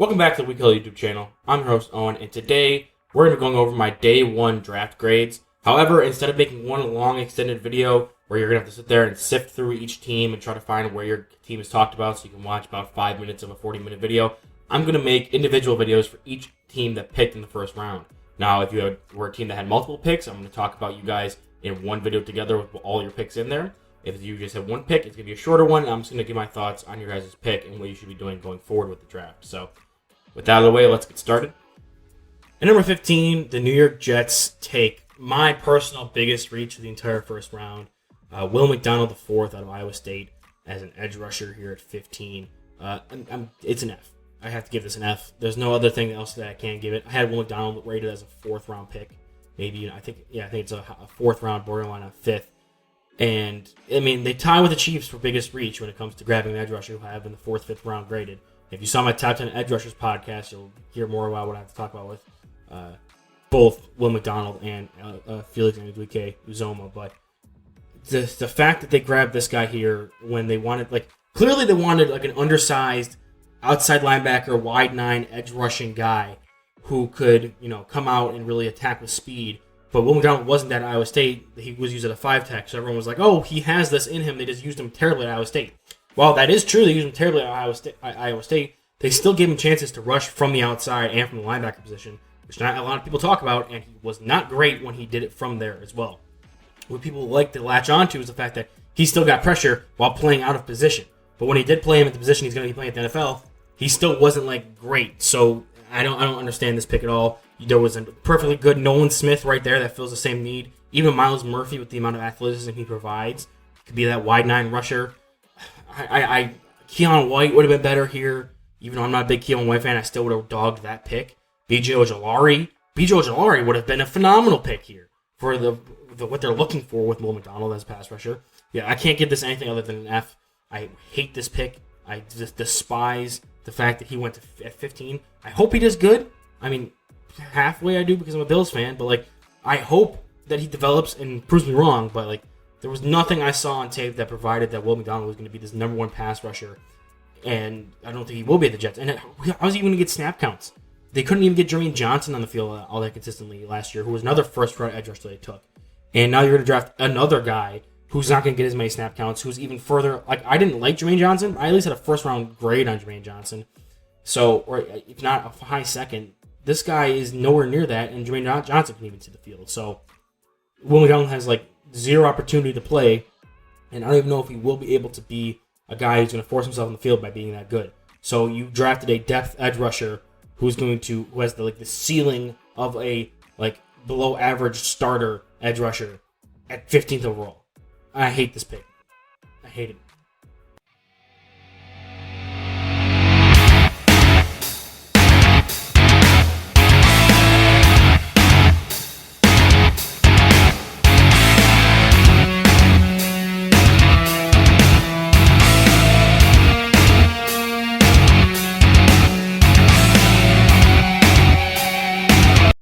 Welcome back to the Huddle YouTube channel. I'm your host, Owen, and today we're going to be going over my day one draft grades. However, instead of making one long extended video where you're going to have to sit there and sift through each team and try to find where your team is talked about so you can watch about 5 minutes of a 40-minute video, I'm going to make individual videos for each team that picked in the first round. Now, if you were a team that had multiple picks, I'm going to talk about you guys in one video together with all your picks in there. If you just have one pick, it's going to be a shorter one. I'm just going to give my thoughts on your guys' pick and what you should be doing going forward with the draft. So, with that out of the way, let's get started. At number 15, the New York Jets take my personal biggest reach of the entire first round. Will McDonald IV out of Iowa State as an edge rusher here at 15. It's an F. I have to give this an F. There's no other thing else that I can give it. I had Will McDonald rated as a fourth round pick. Maybe, I think it's a fourth round, borderline a fifth. And, I mean, they tie with the Chiefs for biggest reach when it comes to grabbing an edge rusher who have in the fourth, fifth round graded. If you saw my Top 10 Edge Rushers podcast, you'll hear more about what I have to talk about with both Will McDonald and Felix Uzoma. But the fact that they grabbed this guy here when they wanted, clearly they wanted, an undersized outside linebacker, wide nine, edge rushing guy who could, come out and really attack with speed. But Will McDonald wasn't at Iowa State. He was used at a 5-tech, so everyone was like, oh, he has this in him. They just used him terribly at Iowa State. While that is true, they used him terribly at Iowa State, they still gave him chances to rush from the outside and from the linebacker position, which not a lot of people talk about, and he was not great when he did it from there as well. What people like to latch onto is the fact that he still got pressure while playing out of position. But when he did play him at the position he's going to be playing at the NFL, he still wasn't, great. So I don't understand this pick at all. There was a perfectly good Nolan Smith right there that fills the same need. Even Myles Murphy, with the amount of athleticism he provides, could be that wide nine rusher. Keon White would have been better here. Even though I'm not a big Keon White fan, I still would have dogged that pick. B.J. Ojolari would have been a phenomenal pick here for the what they're looking for with Will McDonald as a pass rusher. Yeah, I can't give this anything other than an F. I hate this pick. I just despise the fact that he went at 15. I hope he does good. I mean, halfway I do because I'm a Bills fan, but I hope that he develops and proves me wrong, but there was nothing I saw on tape that provided that Will McDonald was going to be this number one pass rusher, and I don't think he will be at the Jets. And how was he going to get snap counts? They couldn't even get Jermaine Johnson on the field all that consistently last year, who was another first-round edge rusher they took. And now you're going to draft another guy who's not going to get as many snap counts, who's even further. I didn't like Jermaine Johnson. I at least had a first-round grade on Jermaine Johnson. So, or if not a high second, this guy is nowhere near that, and Jermaine Johnson can even see the field. So, Will McDonald has zero opportunity to play, and I don't even know if he will be able to be a guy who's going to force himself on the field by being that good. So you drafted a depth edge rusher who has the ceiling of a below average starter edge rusher at 15th overall. I hate this pick. I hate it.